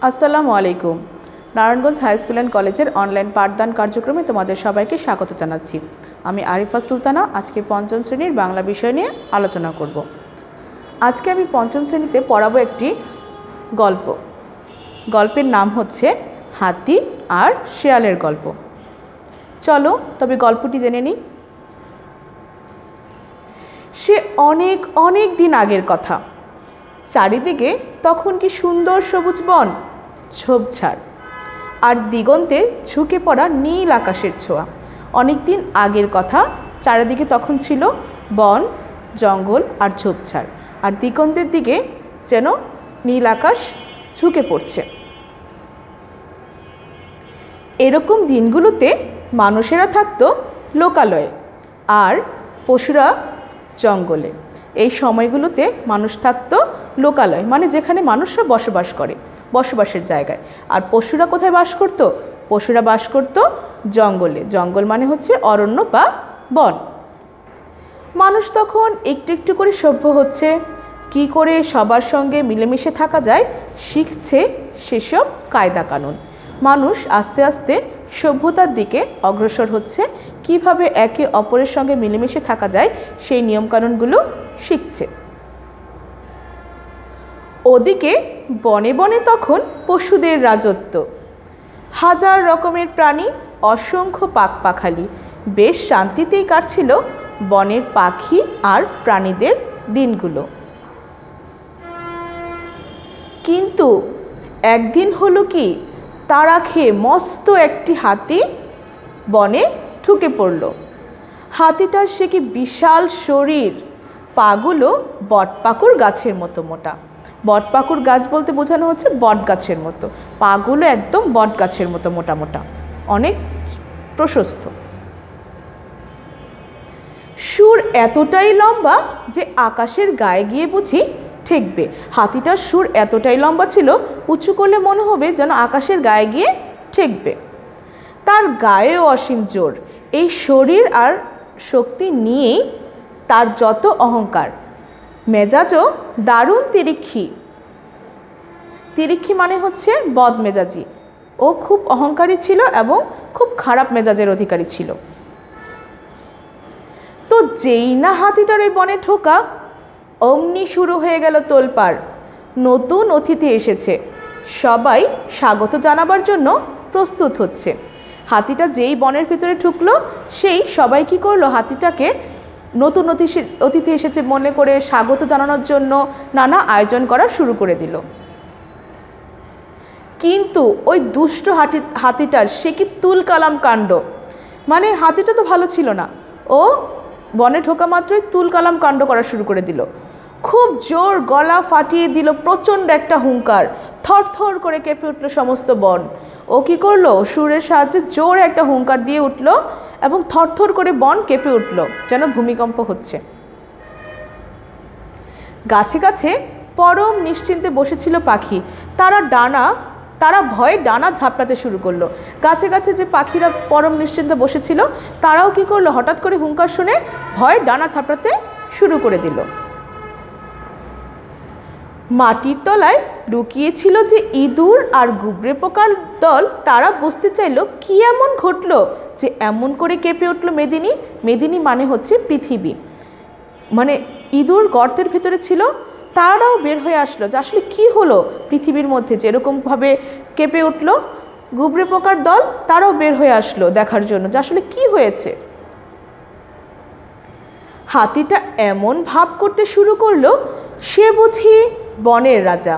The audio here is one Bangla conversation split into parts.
আসসালামু আলাইকুম। নারায়ণগঞ্জ হাই স্কুল অ্যান্ড কলেজের অনলাইন পাঠদান কার্যক্রমে তোমাদের সবাইকে স্বাগত জানাচ্ছি। আমি আরিফা সুলতানা আজকে পঞ্চম শ্রেণীর বাংলা বিষয় নিয়ে আলোচনা করব। আজকে আমি পঞ্চম শ্রেণীতে পড়াবো একটি গল্প। গল্পের নাম হচ্ছে হাতি আর শেয়ালের গল্প। চলো তবে গল্পটি জেনে নিই। সে অনেক অনেক দিন আগের কথা। চারিদিকে তখন কি সুন্দর সবুজ বন, ঝোপঝাড় আর দিগন্তে ঝুঁকে পড়া নীল আকাশের ছোঁয়া। অনেক দিন আগের কথা, চারিদিকে তখন ছিল বন, জঙ্গল আর ঝোপঝাড়, আর দিগন্তের দিকে যেন নীল আকাশ ঝুঁকে পড়ছে। এরকম দিনগুলোতে মানুষেরা থাকতো লোকালয়ে আর পশুরা জঙ্গলে। এই সময়গুলোতে মানুষ থাকতো লোকালয়, মানে যেখানে মানুষরা বসবাস করে, বসবাসের জায়গায়। আর পশুরা কোথায় বাস করত? পশুরা বাস করত জঙ্গলে। জঙ্গল মানে হচ্ছে অরণ্য বা বন। মানুষ তখন একটু একটু করে সভ্য হচ্ছে, কি করে সবার সঙ্গে মিলেমিশে থাকা যায় শিখছে সেসব কায়দা কানুন। মানুষ আস্তে আস্তে সভ্যতার দিকে অগ্রসর হচ্ছে, কিভাবে একে অপরের সঙ্গে মিলেমিশে থাকা যায় সেই নিয়মকানুনগুলো শিখছে। ওদিকে বনে বনে তখন পশুদের রাজত্ব। হাজার রকমের প্রাণী, অসংখ্য পাখপাখালি। বেশ শান্তিতেই কাটছিল বনের পাখি আর প্রাণীদের দিনগুলো। কিন্তু একদিন হলো কি, তাড়া খেয়ে মস্ত একটি হাতি বনে ঢুকে পড়ল। হাতিটার সে কি বিশাল শরীর, পাগুলো বটপাকুড় গাছের মতো মোটা। বটপাকুড় গাছ বলতে বোঝানো হচ্ছে বট গাছের মতো, পাগুলো একদম বট গাছের মতো মোটা মোটা, অনেক প্রশস্ত। সুর এতটাই লম্বা যে আকাশের গায়ে গিয়ে বুঝি ঠেকবে। হাতিটার সুর এতটাই লম্বা ছিল, উঁচু করলে মনে হবে যেন আকাশের গায়ে গিয়ে ঠেকবে। তার গায়েও অসীম জোর। এই শরীর আর শক্তি নিয়েই তার যত অহংকার। মেজাজও দারুণ তিরিক্ষি। তিরিক্ষি মানে হচ্ছে বদমেজাজি। ও খুব অহংকারী ছিল এবং খুব খারাপ মেজাজের অধিকারী ছিল। তো যেই না হাতিটার ওই বনে ঢোকা, অমনি শুরু হয়ে গেল তোলপাড়। নতুন অতিথি এসেছে, সবাই স্বাগত জানাবার জন্য প্রস্তুত হচ্ছে। হাতিটা যেই বনের ভিতরে ঢুকলো, সেই সবাই কি করলো, হাতিটাকে নতুন অতিথি এসেছে মনে করে স্বাগত জানানোর জন্য নানা আয়োজন করা শুরু করে দিল। কিন্তু ওই দুষ্ট হাতিটার সে কি তুলকালাম কাণ্ড। মানে হাতিটা তো ভালো ছিল না, ও বনে ঢোকা মাত্রই তুলকালাম কাণ্ড করা শুরু করে দিল। খুব জোর গলা ফাটিয়ে দিল প্রচণ্ড একটা হুঙ্কার। থরথর করে কেঁপে উঠল সমস্ত বন। ও কি করলো, সুরের সাহায্যে জোরে একটা হুঙ্কার দিয়ে উঠল এবং থরথর করে বন কেঁপে উঠল, যেন ভূমিকম্প হচ্ছে। গাছে গাছে পরম নিশ্চিন্তে বসেছিল পাখি। তারা ভয়ে ডানা ঝাপটাতে শুরু করলো। গাছে গাছে যে পাখিরা পরম নিশ্চিন্তে বসেছিল, তারাও কি করলো, হঠাৎ করে হুঙ্কার শুনে ভয়ে ডানা ঝাপটাতে শুরু করে দিল। মাটির তলায় লুকিয়েছিল যে ইঁদুর আর গুবরে পোকার দল, তারা বুঝতে চাইল কি এমন ঘটলো যে এমন করে কেঁপে উঠল মেদিনী। মেদিনী মানে হচ্ছে পৃথিবী। মানে ইঁদুর গর্তের ভিতরে ছিল, তারাও বের হয়ে আসলো যে আসলে কি হলো পৃথিবীর মধ্যে, যেরকমভাবে কেঁপে উঠল। গুবরে পোকার দল তারাও বের হয়ে আসলো দেখার জন্য যে আসলে কি হয়েছে। হাতিটা এমন ভাব করতে শুরু করলো সে বুঝি বনের রাজা।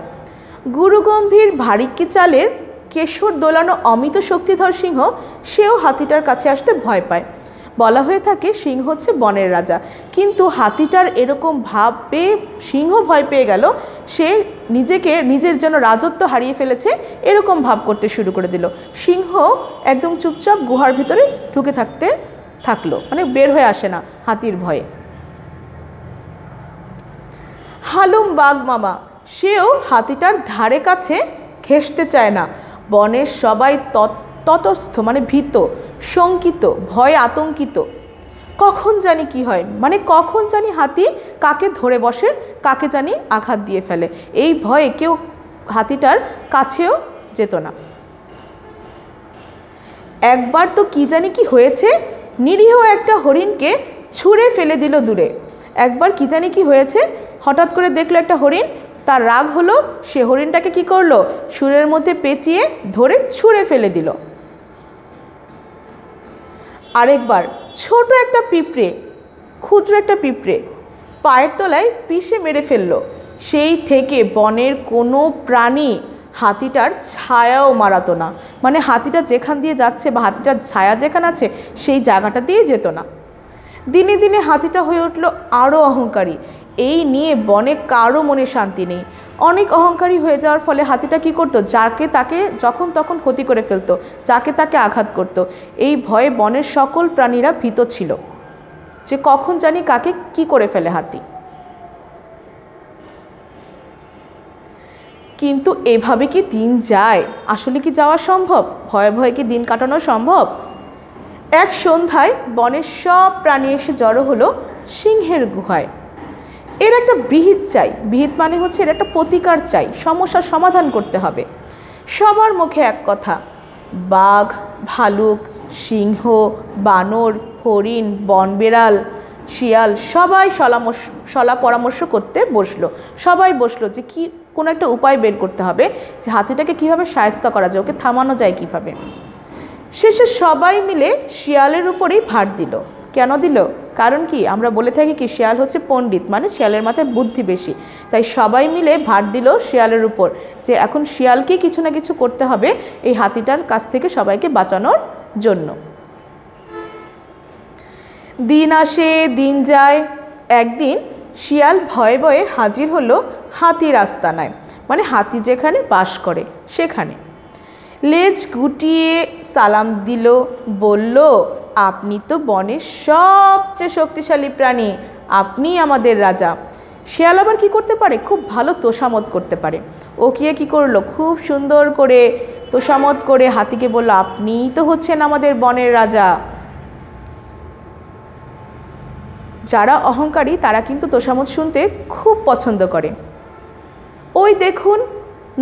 গুরুগম্ভীর ভারিক্কি চালের কেশর দোলানো অমিত শক্তিধর সিংহ, সেও হাতিটার কাছে আসতে ভয় পায়। বলা হয়ে থাকে সিংহ হচ্ছে বনের রাজা, কিন্তু হাতিটার এরকম ভাব পেয়ে সিংহ ভয় পেয়ে গেল। সে নিজের যেন রাজত্ব হারিয়ে ফেলেছে এরকম ভাব করতে শুরু করে দিল। সিংহ একদম চুপচাপ গুহার ভিতরে ঢুকে থাকলো, মানে বের হয়ে আসে না হাতির ভয়ে। হালুম বাঘ মামা, সেও হাতিটার ধারে কাছে ঘেঁষতে চায় না। বনের সবাই ততস্থ, মানে ভীত, শঙ্কিত, ভয়ে আতঙ্কিত। কখন জানি কি হয়, মানে কখন জানি হাতি কাকে ধরে বসে, কাকে জানি আঘাত দিয়ে ফেলে। এই ভয়ে কেউ হাতিটার কাছেও যেত না। একবার তো কি জানি কি হয়েছে, নিরীহ একটা হরিণকে ছুঁড়ে ফেলে দিল দূরে। একবার কি জানি কি হয়েছে, হঠাৎ করে দেখলো একটা হরিণ, তার রাগ হলো, সে হরিণটাকে কি করলো, সুরের মধ্যে পেঁচিয়ে ধরে ছুঁড়ে ফেলে দিল। আরেকবার ছোট একটা পিঁপড়ে, ক্ষুদ্র একটা পিঁপড়ে পায়ের তলায় পিষে মেরে ফেললো। সেই থেকে বনের কোনো প্রাণী হাতিটার ছায়াও মারাতো না, মানে হাতিটা যেখান দিয়ে যাচ্ছে বা হাতিটার ছায়া যেখানে আছে সেই জায়গাটা দিয়ে যেত না। দিনে দিনে হাতিটা হয়ে উঠলো আরও অহংকারী। এই নিয়ে বনে কারো মনে শান্তি নেই। অনেক অহংকারী হয়ে যাওয়ার ফলে হাতিটা কি করতো, যাকে তাকে যখন তখন ক্ষতি করে ফেলতো, যাকে তাকে আঘাত করত। এই ভয়ে বনের সকল প্রাণীরা ভীত ছিল যে কখন জানি কাকে কি করে ফেলে হাতি। কিন্তু এভাবে কি দিন যায়? আসলে কি যাওয়া সম্ভব? ভয়ে ভয়ে কি দিন কাটানো সম্ভব? এক সন্ধ্যায় বনের সব প্রাণী এসে জড়ো হলো সিংহের গুহায়। এর একটা বিহিত চাই। বিহিত মানে হচ্ছে এর একটা প্রতিকার চাই, সমস্যার সমাধান করতে হবে। সবার মুখে এক কথা, বাঘ, ভালুক, সিংহ, বানর, হরিণ, বনবিড়াল, শিয়াল সবাই সলা পরামর্শ করতে বসলো। সবাই বসলো যে কি কোনো একটা উপায় বের করতে হবে যে হাতিটাকে কীভাবে শায়েস্ত করা যায়, ওকে থামানো যায় কীভাবে। শেষে সবাই মিলে শিয়ালের উপরেই ভার দিল। কেন দিল? কারণ কি, আমরা বলে থাকি কি শিয়াল হচ্ছে পণ্ডিত, মানে শিয়ালের মাথায় বুদ্ধি বেশি। তাই সবাই মিলে ভার দিল শিয়ালের উপর যে এখন শিয়ালকে কিছু না কিছু করতে হবে এই হাতিটার কাছ থেকে সবাইকে বাঁচানোর জন্য। দিন আসে দিন যায়। একদিন শিয়াল ভয়ে ভয়ে হাজির হলো হাতির আস্তানায়, মানে হাতি যেখানে বাস করে সেখানে। লেজ গুটিয়ে সালাম দিল, বলল, আপনি তো বনের সবচেয়ে শক্তিশালী প্রাণী, আপনি আমাদের রাজা। শিয়াল আবার কি করতে পারে, খুব ভালো তোষামত করতে পারে। ও কি করলো, খুব সুন্দর করে তোষামত করে হাতিকে বলল, আপনিই তো হচ্ছেন আমাদের বনের রাজা। যারা অহংকারী তারা কিন্তু তোষামত শুনতে খুব পছন্দ করে। ওই দেখুন,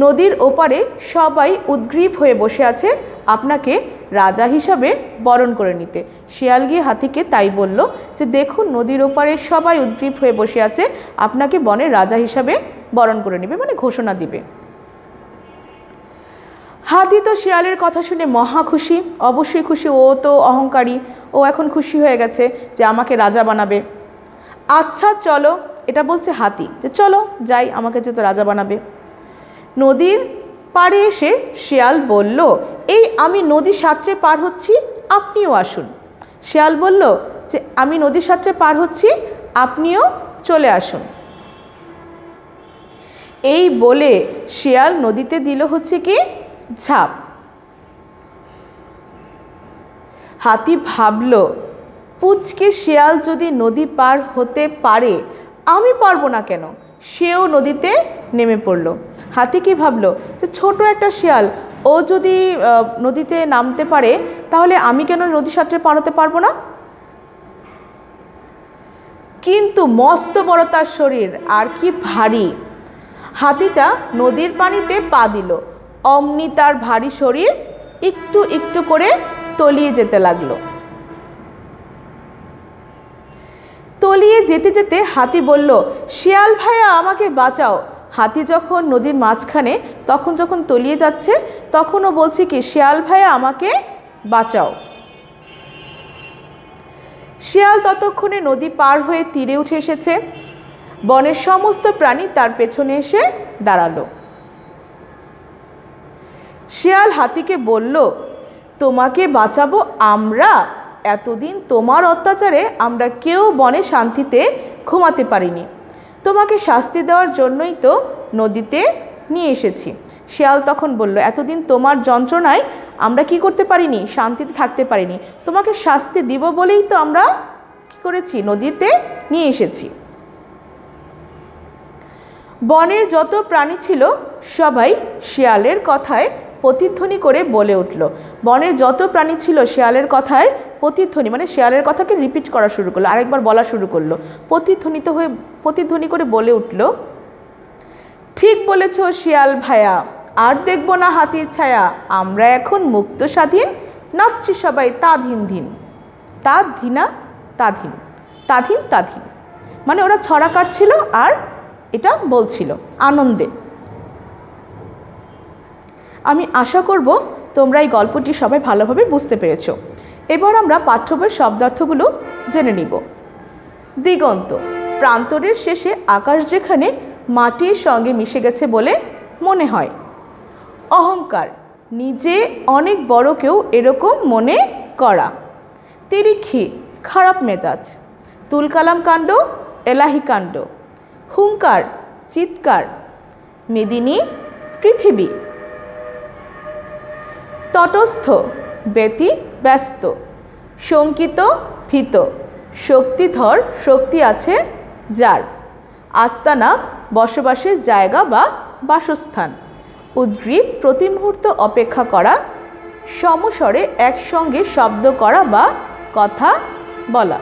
নদীর ওপারে সবাই উদ্গ্রীব হয়ে বসে আছে আপনাকে রাজা হিসাবে বরণ করে নিতে। শিয়াল গিয়ে হাতিকে তাই বলল যে দেখুন, নদীর ওপারে সবাই উদ্গ্রীব হয়ে বসে আছে আপনাকে বনের রাজা হিসাবে বরণ করে নেবে, মানে ঘোষণা দিবে। হাতি তো শিয়ালের কথা শুনে মহা খুশি, অবশ্যই খুশি, ও তো অহংকারী, ও এখন খুশি হয়ে গেছে যে আমাকে রাজা বানাবে। আচ্ছা চলো, এটা বলছে হাতি যে চলো যাই, আমাকে যেহেতু রাজা বানাবে। নদীর পাড়ে এসে শিয়াল বলল, এই আমি নদী সাঁতরে পার হচ্ছি, আপনিও আসুন। শিয়াল বলল যে আমি নদী সাঁতরে পার হচ্ছি, আপনিও চলে আসুন। এই বলে শিয়াল নদীতে দিল হচ্ছে কি ঝাঁপ। হাতি ভাবল, পুচকে শিয়াল যদি নদী পার হতে পারে, আমি পারবো না কেন? সেও নদীতে নেমে পড়ল। হাতি কি ভাবলো যে ছোট একটা শিয়াল, ও যদি নদীতে নামতে পারে তাহলে আমি কেন নদী সাঁতরে পার হতে পারবো না? কিন্তু মস্ত বড় তার শরীর, আর কি ভারী। হাতিটা নদীর পানিতে পা দিল, অমনি তার ভারী শরীর একটু একটু করে তলিয়ে যেতে লাগলো। তলিয়ে যেতে যেতে হাতি বলল, শিয়াল ভাইয়া আমাকে বাঁচাও। হাতি যখন নদীর মাঝখানে তখন যখন তলিয়ে যাচ্ছে তখনও বলছে কি, শিয়াল ভাইয়া আমাকে বাঁচাও। শিয়াল ততক্ষণে নদী পার হয়ে তীরে উঠে এসেছে। বনের সমস্ত প্রাণী তার পেছনে এসে দাঁড়ালো। শিয়াল হাতিকে বলল, তোমাকে বাঁচাবো আমরা? এতদিন তোমার অত্যাচারে আমরা কেউ বনে শান্তিতে ঘুমাতে পারিনি, তোমাকে শাস্তি দেওয়ার জন্যই তো নদীতে নিয়ে এসেছি। শিয়াল তখন বলল, এতদিন তোমার যন্ত্রণায় আমরা কি করতে পারিনি, শান্তিতে থাকতে পারিনি, তোমাকে শাস্তি দিব বলেই তো আমরা কি করেছি, নদীতে নিয়ে এসেছি। বনের যত প্রাণী ছিল সবাই শিয়ালের কথায় প্রতিধ্বনি করে বলে উঠল। বনের যত প্রাণী ছিল শিয়ালের কথায় প্রতিধ্বনি, মানে শিয়ালের কথাকে রিপিট করা শুরু করলো, আরেকবার বলা শুরু করলো, প্রতিধ্বনি করে বলে উঠল, ঠিক বলেছ শিয়াল ভাইয়া, আর দেখব না হাতির ছায়া, আমরা এখন মুক্ত স্বাধীন, নাচছি সবাই তাধিন ধিন। তাধিনা তাধিন, তাধিন তাধিন, মানে ওরা ছড়া কাটছিল আর এটা বলছিল আনন্দে। আমি আশা করব তোমরা এই গল্পটি সবাই ভালোভাবে বুঝতে পেরেছ। এবার আমরা পাঠ্য বইয়ের শব্দার্থগুলো জেনে নিব। দিগন্ত, প্রান্তরের শেষে আকাশ যেখানে মাটির সঙ্গে মিশে গেছে বলে মনে হয়। অহংকার, নিজে অনেক বড় কেউ এরকম মনে করা। তিরিক্ষি, খারাপ মেজাজ। তুলকালাম কাণ্ড, এলাহি কাণ্ড। হুঙ্কার, চিৎকার। মেদিনী, পৃথিবী। তটস্থ, ব্যতি ব্যস্ত। শঙ্কিত, ভীত। শক্তিধর, শক্তি আছে যার। আস্তানা, বসবাসের জায়গা বা বাসস্থান। উদ্গ্রীব, প্রতি মুহূর্ত অপেক্ষা করা। সমস্বরে একসঙ্গে শব্দ করা বা কথা বলা।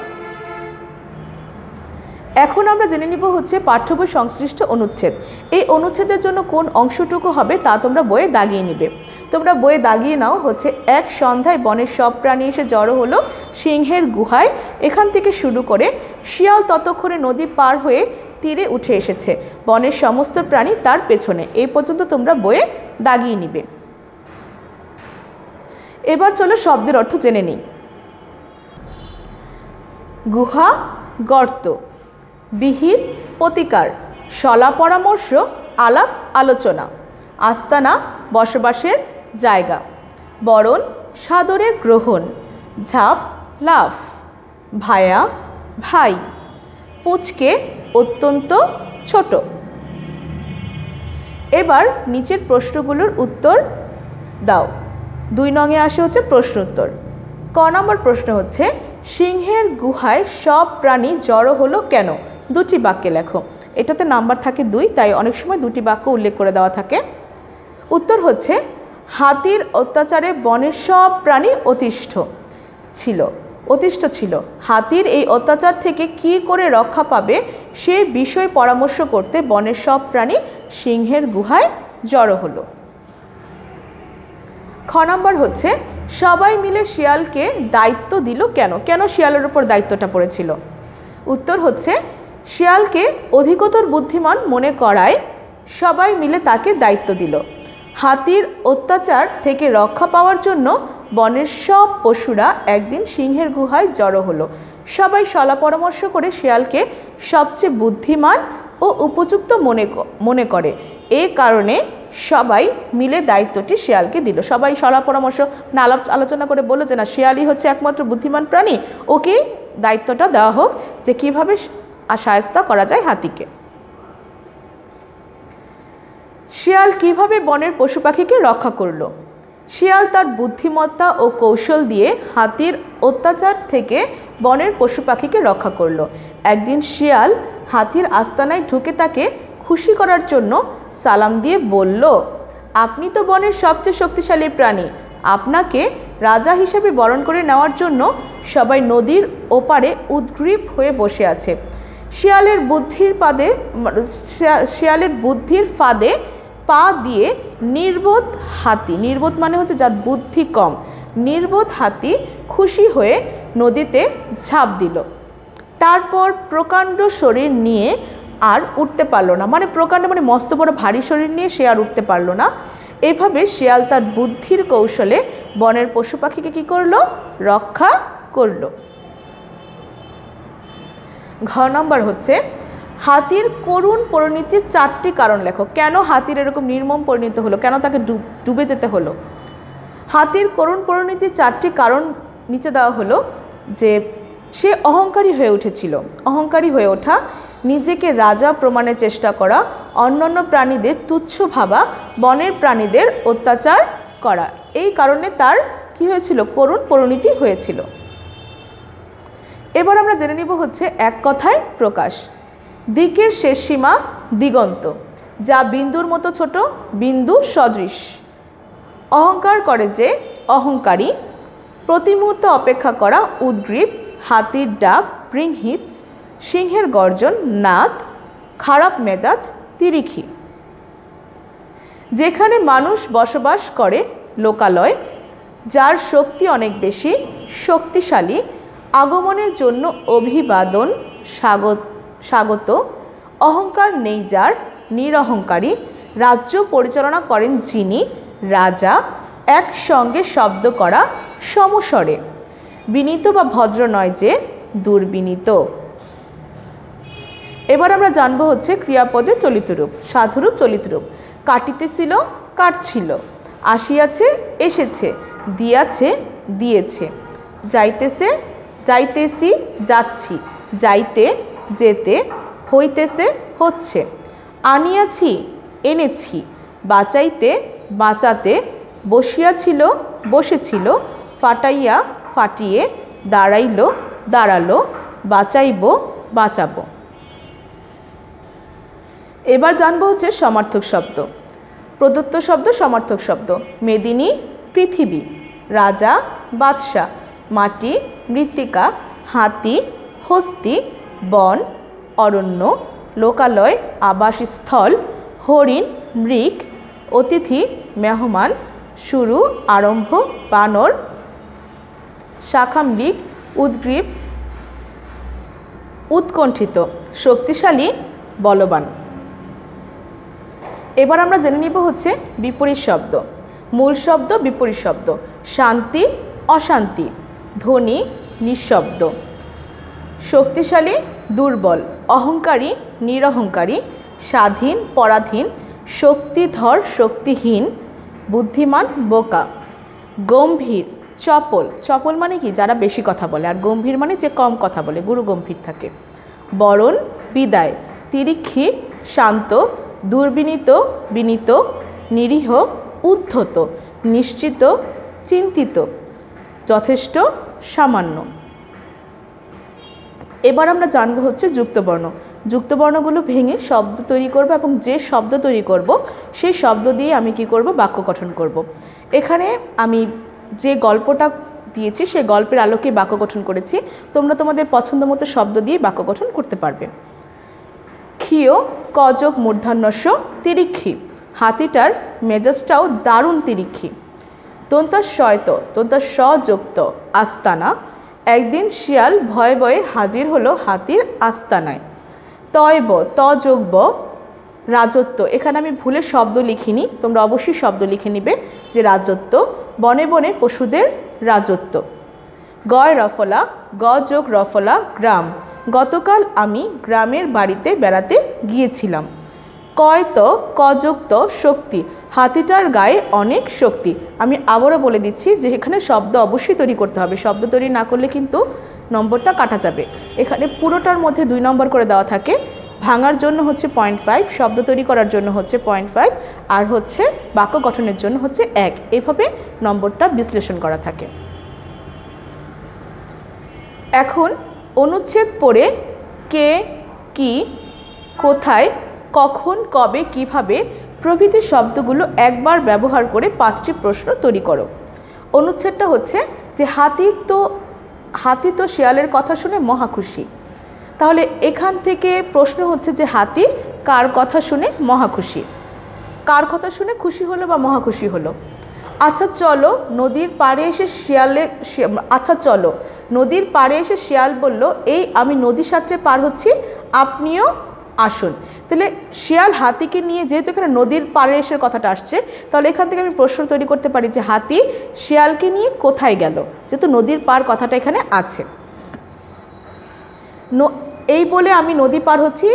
এখন আমরা জেনে নিব হচ্ছে পাঠ্য বই সংশ্লিষ্ট অনুচ্ছেদ। এই অনুচ্ছেদের জন্য কোন অংশটুকু হবে তা তোমরা বইয়ে দাগিয়ে নিবে। তোমরা বইয়ে দাগিয়ে নাও হচ্ছে, এক সন্ধ্যায় বনের সব প্রাণী এসে জড়ো হলো সিংহের গুহায়। এখান থেকে শুরু করে শিয়াল ততক্ষণে নদী পার হয়ে তীরে উঠে এসেছে, বনের সমস্ত প্রাণী তার পেছনে। এই পর্যন্ত তোমরা বইয়ে দাগিয়ে নিবে। এবার চলো শব্দের অর্থ জেনে নিই। গুহা, গর্ত। বিহিত, প্রতিকার। শলা পরামর্শ, আলাপ আলোচনা। আস্তানা, বসবাসের জায়গা। বরণ, সাদরে গ্রহণ। ঝাঁপ, লাফ। ভায়া, ভাই। পুচকে, অত্যন্ত ছোট। এবার নিচের প্রশ্নগুলোর উত্তর দাও। 2 নংয়ে আসে হচ্ছে প্রশ্ন উত্তর। ক নম্বর প্রশ্ন হচ্ছে, সিংহের গুহায় সব প্রাণী জড়ো হলো কেন? 2টি বাক্যে লেখো। এটাতে নাম্বার থাকে 2, তাই অনেক সময় 2টি বাক্য উল্লেখ করে দেওয়া থাকে। উত্তর হচ্ছে, হাতির অত্যাচারে বনের সব প্রাণী অতিষ্ঠ ছিল। হাতির এই অত্যাচার থেকে কি করে রক্ষা পাবে সে বিষয়ে পরামর্শ করতে বনের সব প্রাণী সিংহের গুহায় জড়ো হলো। খ নম্বর হচ্ছে, সবাই মিলে শিয়ালকে দায়িত্ব দিল কেন? কেন শিয়ালের উপর দায়িত্বটা পড়েছিল? উত্তর হচ্ছে, শিয়ালকে অধিকতর বুদ্ধিমান মনে করায় সবাই মিলে তাকে দায়িত্ব দিল। হাতির অত্যাচার থেকে রক্ষা পাওয়ার জন্য বনের সব পশুরা একদিন সিংহের গুহায় জড়ো হলো। সবাই সলা পরামর্শ করে শিয়ালকে সবচেয়ে বুদ্ধিমান ও উপযুক্ত মনে করে। এ কারণে সবাই মিলে দায়িত্বটি শিয়ালকে দিল। সবাই সলা পরামর্শ না আলোচনা করে বলল যে না, শিয়ালই হচ্ছে একমাত্র বুদ্ধিমান প্রাণী, ওকে দায়িত্বটা দেওয়া হোক যে কীভাবে শায়েস্তা করা যায় হাতিকে। শিয়াল কিভাবে বনের পশু পাখিকে রক্ষা করলো? শিয়াল তার বুদ্ধিমত্তা ও কৌশল দিয়ে হাতির অত্যাচার থেকে বনের পশু পাখিকে রক্ষা করলো। একদিন শিয়াল হাতির আস্তানায় ঢুকে তাকে খুশি করার জন্য সালাম দিয়ে বলল, আপনি তো বনের সবচেয়ে শক্তিশালী প্রাণী, আপনাকে রাজা হিসেবে বরণ করে নেওয়ার জন্য সবাই নদীর ওপারে উদ্গ্রীব হয়ে বসে আছে। শিয়ালের বুদ্ধির ফাঁদে পা দিয়ে নির্বোধ হাতি, নির্বোধ মানে হচ্ছে যার বুদ্ধি কম, নির্বোধ হাতি খুশি হয়ে নদীতে ঝাঁপ দিল। তারপর প্রকাণ্ড শরীর নিয়ে আর উঠতে পারলো না, মানে প্রকাণ্ড মানে মস্ত বড় ভারী শরীর নিয়ে সে আর উঠতে পারলো না। এভাবে শিয়াল তার বুদ্ধির কৌশলে বনের পশু পাখিকে কী করলো? রক্ষা করলো। ঘ নম্বর হচ্ছে, হাতির করুণ পরিণতির 4টি কারণ লেখো। কেন হাতির এরকম নির্মম পরিণত হলো? কেন তাকে ডুবে যেতে হলো? হাতির করুণ পরিণতির 4টি কারণ নিচে দেওয়া হলো যে সে অহংকারী হয়ে উঠেছিল। অহংকারী হয়ে ওঠা, নিজেকে রাজা প্রমাণের চেষ্টা করা, অন্যান্য প্রাণীদের তুচ্ছ ভাবা, বনের প্রাণীদের অত্যাচার করা। এই কারণে তার কি হয়েছিল? করুণ পরিণতি হয়েছিল। এবার আমরা জেনে নিব হচ্ছে এক কথায় প্রকাশ। দিকের শেষ সীমা দিগন্ত, যা বিন্দুর মতো ছোট, বিন্দু সদৃশ। অহংকার করে যে অহংকারী, প্রতি মুহূর্তে অপেক্ষা করা উদ্গ্রীব, হাতির ডাক বৃংহিত, সিংহের গর্জন নাদ, খারাপ মেজাজ তিরিক্ষি। যেখানে মানুষ বসবাস করে লোকালয়, যার শক্তি অনেক বেশি শক্তিশালী, আগমনের জন্য অভিবাদন স্বাগত, অহংকার নেই যার নিরহংকারী, রাজ্য পরিচালনা করেন যিনি রাজা, একসঙ্গে শব্দ করা সমস্বরে, বিনীত বা ভদ্র নয় যে দুর্বিনীত। এবার আমরা জানবো হচ্ছে ক্রিয়াপদের চলিত রূপ। সাধুরূপ চলিত রূপ। কাটিতেছিল কাটছিল, আসিয়াছে এসেছে, দিয়াছে দিয়েছে, যাইতেছে যাইতেছি যাচ্ছি, যাইতে যেতে, হইতেছে হচ্ছে, আনিয়াছি এনেছি, বাঁচাইতে বাঁচাতে, বসিয়াছিল বসেছিল, ফাটাইয়া ফাটিয়ে, দাঁড়াইল দাঁড়ালো, বাঁচাইব বাঁচাবো। এবার জানবো হচ্ছে সমার্থক শব্দ। প্রদত্ত শব্দ সমার্থক শব্দ। মেদিনী পৃথিবী, রাজা বাদশাহ, মাটি মৃত্তিকা, হাতি হস্তি, বন অরণ্য, লোকালয় আবাসস্থল, হরিণ মৃগ, অতিথি মেহমান, শুরু আরম্ভ বানর, শাখা মৃগ, উদ্গ্রীব উৎকণ্ঠিত, শক্তিশালী বলবান। এবার আমরা জেনে নিব হচ্ছে বিপরীত শব্দ। মূল শব্দ বিপরীত শব্দ। শান্তি অশান্তি, ধনী নিঃশব্দ, শক্তিশালী দুর্বল, অহংকারী নিরহংকারী, স্বাধীন পরাধীন, শক্তিধর শক্তিহীন, বুদ্ধিমান বোকা, গম্ভীর চপল, চপল মানে কি যারা বেশি কথা বলে, আর গম্ভীর মানে যে কম কথা বলে, গুরু গম্ভীর থাকে, বরণ বিদায়, তিরিক্ষী শান্ত, দুর্বিনীত বিনীত, নিরীহ উদ্ধত, নিশ্চিত চিন্তিত, যথেষ্ট সামান্য। এবার আমরা জানবো হচ্ছে যুক্তবর্ণ। যুক্তবর্ণগুলো ভেঙে শব্দ তৈরি করব এবং যে শব্দ তৈরি করব সেই শব্দ দিয়ে আমি কি করব, বাক্য গঠন করব। এখানে আমি যে গল্পটা দিয়েছি সেই গল্পের আলোকে বাক্য গঠন করেছি। তোমরা তোমাদের পছন্দ মতো শব্দ দিয়ে বাক্য গঠন করতে পারবে। ক্ষীয় কযোগ মূর্ধন্যস্য তিরিক্ষী, হাতিটার মেজাজটাও দারুণ তিরিক্ষী। দন্তাশয়ত দন্তাসযুক্ত আস্তানা, একদিন শিয়াল ভয়ে ভয়ে হাজির হলো হাতির আস্তানায়। তয়ব তযোগ্য রাজত্ব, এখানে আমি ভুলে শব্দ লিখিনি, তোমরা অবশ্যই শব্দ লিখে নিবে যে রাজত্ব, বনে বনে পশুদের রাজত্ব। গয় রফলা গযোগ রফলা গ্রাম, গতকাল আমি গ্রামের বাড়িতে বেড়াতে গিয়েছিলাম। কয়ত কযুক্ত শক্তি, হাতিটার গায়ে অনেক শক্তি। আমি আবারও বলে দিচ্ছি যে এখানে শব্দ অবশ্যই তৈরি করতে হবে, শব্দ তৈরি না করলে কিন্তু নম্বরটা কাটা যাবে। এখানে পুরোটার মধ্যে 2 নম্বর করে দেওয়া থাকে, ভাঙার জন্য হচ্ছে 0.5, শব্দ তৈরি করার জন্য হচ্ছে 0.5, আর হচ্ছে বাক্য গঠনের জন্য হচ্ছে 1। এভাবে নম্বরটা বিশ্লেষণ করা থাকে। এখন অনুচ্ছেদ পড়ে কে কি কোথায় কখন কবে কিভাবে প্রভৃতি শব্দগুলো একবার ব্যবহার করে 5টি প্রশ্ন তৈরি করো। অনুচ্ছেদটা হচ্ছে যে হাতি তো শিয়ালের কথা শুনে মহা খুশি। তাহলে এখান থেকে প্রশ্ন হচ্ছে যে হাতি কার কথা শুনে মহা খুশি, কার কথা শুনে খুশি হলো বা মহা খুশি হলো। আচ্ছা চলো নদীর পাড়ে এসে নদীর পাড়ে এসে শিয়াল বলল, এই আমি নদী সাঁতরে পার হচ্ছি, আপনিও আসুন। তাহলে শিয়াল হাতিকে নিয়ে, যেহেতু এখানে নদীর পাড়ে এসে কথাটা আসছে, তাহলে এখান থেকে আমি প্রশ্ন তৈরি করতে পারি যে হাতি শিয়ালকে নিয়ে কোথায় গেল, যেহেতু নদীর পার কথাটা এখানে আছে। এই বলে আমি নদী পার হচ্ছি,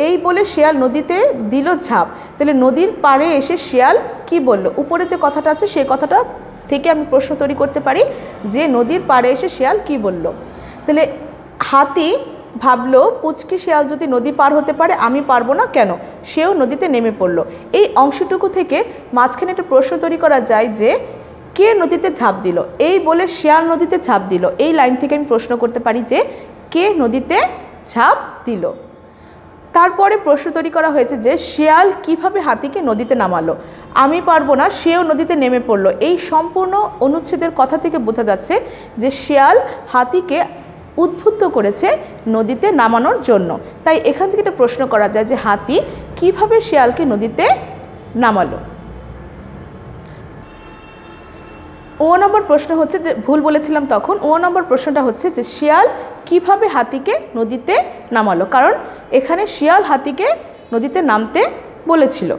এই বলে শিয়াল নদীতে দিল ঝাঁপ। তাহলে নদীর পাড়ে এসে শিয়াল কি বলল, উপরে যে কথাটা আছে সেই কথাটা থেকে আমি প্রশ্ন তৈরি করতে পারি যে নদীর পাড়ে এসে শিয়াল কি বলল। তাহলে হাতি ভাবলো পুচকি শিয়াল যদি নদী পার হতে পারে আমি পারবো না কেন, সেও নদীতে নেমে পড়লো। এই অংশটুকু থেকে মাঝখানে একটা প্রশ্ন তৈরি করা যায় যে কে নদীতে ঝাঁপ দিল, এই বলে শিয়াল নদীতে ঝাঁপ দিল। এই লাইন থেকে আমি প্রশ্ন করতে পারি যে কে নদীতে ঝাঁপ দিল। তারপরে প্রশ্ন তৈরি করা হয়েছে যে শিয়াল কিভাবে হাতিকে নদীতে নামালো, আমি পারবো না, সেও নদীতে নেমে পড়লো। এই সম্পূর্ণ অনুচ্ছেদের কথা থেকে বোঝা যাচ্ছে যে শিয়াল হাতিকে উদ্বুদ্ধ করেছে নদীতে নামানোর জন্য। তাই এখান থেকে একটা প্রশ্ন করা যায় যে হাতি কিভাবে শিয়ালকে নদীতে নামালো। ও নম্বর প্রশ্ন হচ্ছে যে, ভুল বলেছিলাম তখন, ও নম্বর প্রশ্নটা হচ্ছে যে শিয়াল কিভাবে হাতিকে নদীতে নামালো, কারণ এখানে শিয়াল হাতিকে নদীতে নামতে বলেছিল।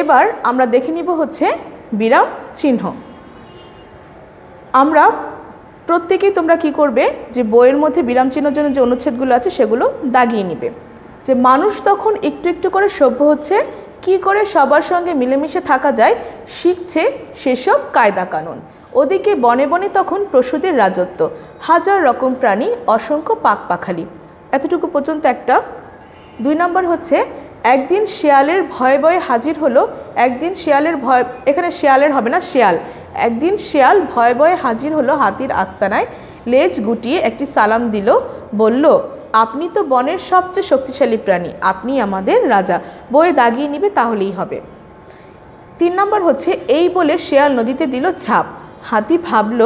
এবার আমরা দেখে নিব হচ্ছে বিরাম চিহ্ন। আমরা প্রত্যেকেই তোমরা কি করবে, যে বইয়ের মধ্যে বিরাম চিহ্নের জন্য যে অনুচ্ছেদগুলো আছে সেগুলো দাগিয়ে নিবে। যে মানুষ তখন একটু একটু করে সভ্য হচ্ছে, কি করে সবার সঙ্গে মিলেমিশে থাকা যায় শিখছে সেসব কায়দা কানুন। ওদিকে বনে বনে তখন পশুদের রাজত্ব, হাজার রকম প্রাণী, অসংখ্য পাখপাখালি। এতটুকু পর্যন্ত একটা। 2 নম্বর হচ্ছে একদিন শিয়ালের ভয়ে ভয়ে হাজির হলো, একদিন শিয়ালের ভয়, এখানে শিয়ালের হবে না, শিয়াল। একদিন শিয়াল ভয়ে ভয়ে হাজির হলো হাতির আস্তানায়, লেজ গুটিয়ে একটি সালাম দিল, বলল, আপনি তো বনের সবচেয়ে শক্তিশালী প্রাণী, আপনি আমাদের রাজা। বইয়ে দাগিয়ে নিবে, তাহলেই হবে। 3 নম্বর হচ্ছে এই বলে শিয়াল নদীতে দিল ঝাঁপ। হাতি ভাবল,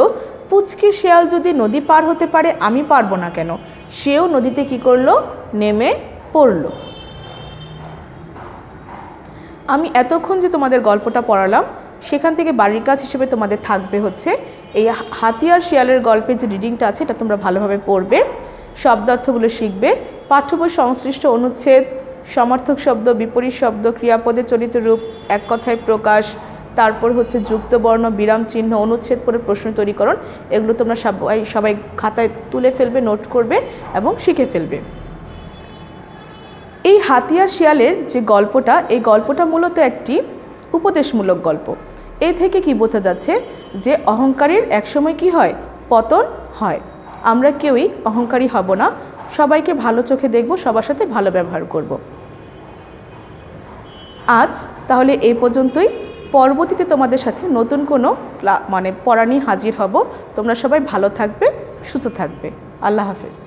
পুচকি শিয়াল যদি নদী পার হতে পারে, আমি পারবো না কেন? সেও নদীতে কি করলো, নেমে পড়ল। আমি এতক্ষণ যে তোমাদের গল্পটা পড়ালাম, সেখান থেকে বাড়ির কাজ হিসেবে তোমাদের থাকবে হচ্ছে এই হাতি আর শিয়ালের গল্পের যে রিডিংটা আছে, এটা তোমরা ভালোভাবে পড়বে, শব্দার্থগুলো শিখবে, পাঠ্য বই সংশ্লিষ্ট অনুচ্ছেদ, সমার্থক শব্দ, বিপরীত শব্দ, ক্রিয়াপদের চলিত রূপ, এক কথায় প্রকাশ, তারপর হচ্ছে যুক্ত বর্ণ, বিরাম চিহ্ন, অনুচ্ছেদ পড়ে প্রশ্ন তৈরিকরণ, এগুলো তোমরা সবাই খাতায় তুলে ফেলবে, নোট করবে এবং শিখে ফেলবে। এই হাতি আর শিয়ালের যে গল্পটা, এই গল্পটা মূলত একটি উপদেশমূলক গল্প। এই থেকে কি বোঝা যাচ্ছে, যে অহংকারের একসময় কি হয়, পতন হয়। আমরা কেউই অহংকারী হব না, সবাইকে ভালো চোখে দেখব, সবার সাথে ভালো ব্যবহার করব। আজ তাহলে এই পর্যন্তই। পরবর্তীতে তোমাদের সাথে নতুন কোনো পড়া নিয়ে হাজির হব। তোমরা সবাই ভালো থাকবে, সুস্থ থাকবে। আল্লাহ হাফেজ।